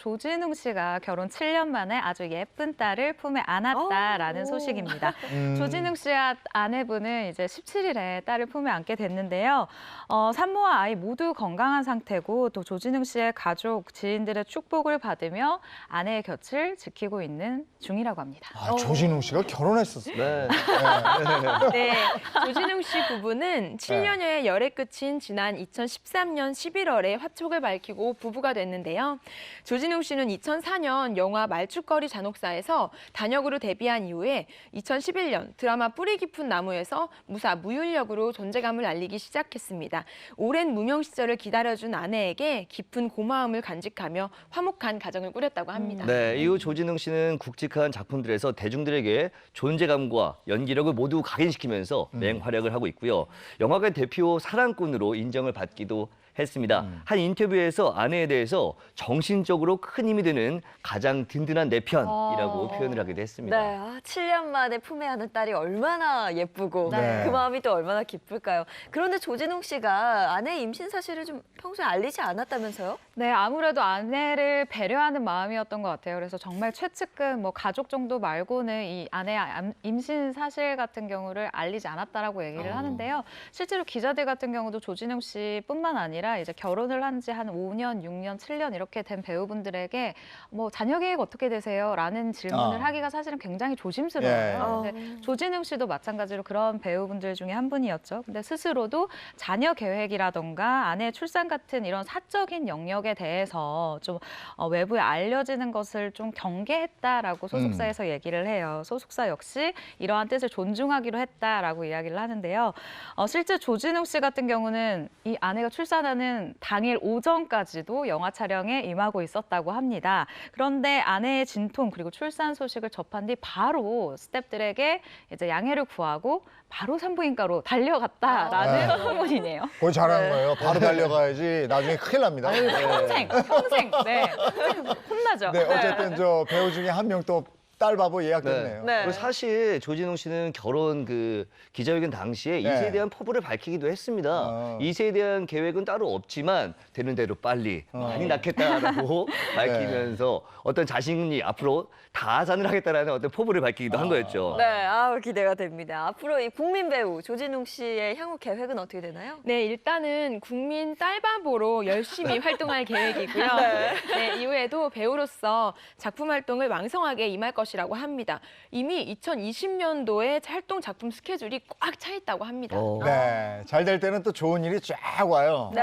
조진웅 씨가 결혼 7년 만에 아주 예쁜 딸을 품에 안았다라는 소식입니다. 조진웅 씨와 아내분은 이제 17일에 딸을 품에 안게 됐는데요. 산모와 아이 모두 건강한 상태고 또 조진웅 씨의 가족, 지인들의 축복을 받으며 아내의 곁을 지키고 있는 중이라고 합니다. 아, 조진웅 씨가 결혼했었어요. 네. 네, 조진웅 씨 부부는 7년여의 열애 끝인 지난 2013년 11월에 화촉을 밝히고 부부가 됐는데요. 조진웅 씨는 2004년 영화 말죽거리 잔혹사에서 단역으로 데뷔한 이후에 2011년 드라마 뿌리 깊은 나무에서 무사 무율 역으로 존재감을 알리기 시작했습니다. 오랜 무명 시절을 기다려준 아내에게 깊은 고마움을 간직하며 화목한 가정을 꾸렸다고 합니다. 네, 이후 조진웅 씨는 굵직한 작품들에서 대중들에게 존재감과 연기력을 모두 각인시키면서 맹활약을 하고 있고요. 영화계 대표 사랑꾼으로 인정을 받기도 했습니다. 한 인터뷰에서 아내에 대해서 정신적으로 큰 힘이 되는 가장 든든한 내 편이라고 표현을 하기도 했습니다. 네, 7년 만에 품에 안은 딸이 얼마나 예쁘고 네. 그 마음이 또 얼마나 기쁠까요? 그런데 조진웅 씨가 아내의 임신 사실을 좀 평소에 알리지 않았다면서요? 네, 아무래도 아내를 배려하는 마음이었던 것 같아요. 그래서 정말 최측근, 가족 정도 말고는 이 아내의 임신 사실 같은 경우를 알리지 않았다라고 얘기를 하는데요. 실제로 기자들 같은 경우도 조진웅 씨뿐만 아니라 이제 결혼을 한 지 한 5년, 6년, 7년 이렇게 된 배우분들에게 자녀 계획 어떻게 되세요? 라는 질문을 하기가 사실은 굉장히 조심스러워요. 근데 조진웅 씨도 마찬가지로 그런 배우분들 중에 한 분이었죠. 근데 스스로도 자녀 계획이라던가 아내의 출산 같은 이런 사적인 영역에 대해서 좀 외부에 알려지는 것을 좀 경계했다라고 소속사에서 얘기를 해요. 소속사 역시 이러한 뜻을 존중하기로 했다라고 이야기를 하는데요. 실제 조진웅 씨 같은 경우는 이 아내가 출산하는 당일 오전까지도 영화 촬영에 임하고 있었다고 합니다. 그런데 아내의 진통 그리고 출산 소식을 접한 뒤 바로 스태프들에게 이제 양해를 구하고 바로 산부인과로 달려갔다라는 소문이네요. 그거 잘하는 거예요. 바로 달려가야지 나중에 큰일 납니다. 평생, 네, 혼나죠. 네, 어쨌든 저 배우 중에 한 명 또 딸 바보 예약됐네요. 네. 그리고 사실 조진웅 씨는 결혼 기자회견 당시에 이세에 대한 포부를 밝히기도 했습니다. 이세에 대한 계획은 따로 없지만 되는 대로 빨리 많이 낳겠다라고 밝히면서 어떤 자신이 앞으로 다산을 하겠다라는 어떤 포부를 밝히기도 한 거였죠. 네, 기대가 됩니다. 앞으로 이 국민 배우 조진웅 씨의 향후 계획은 어떻게 되나요? 네, 일단은 국민 딸바보로 열심히 활동할 계획이고요. 네, 이후에도 배우로서 작품 활동을 왕성하게 임할 것이라고 합니다. 이미 2020년도에 활동 작품 스케줄이 꽉 차 있다고 합니다. 네, 잘 될 때는 또 좋은 일이 쫙 와요. 네.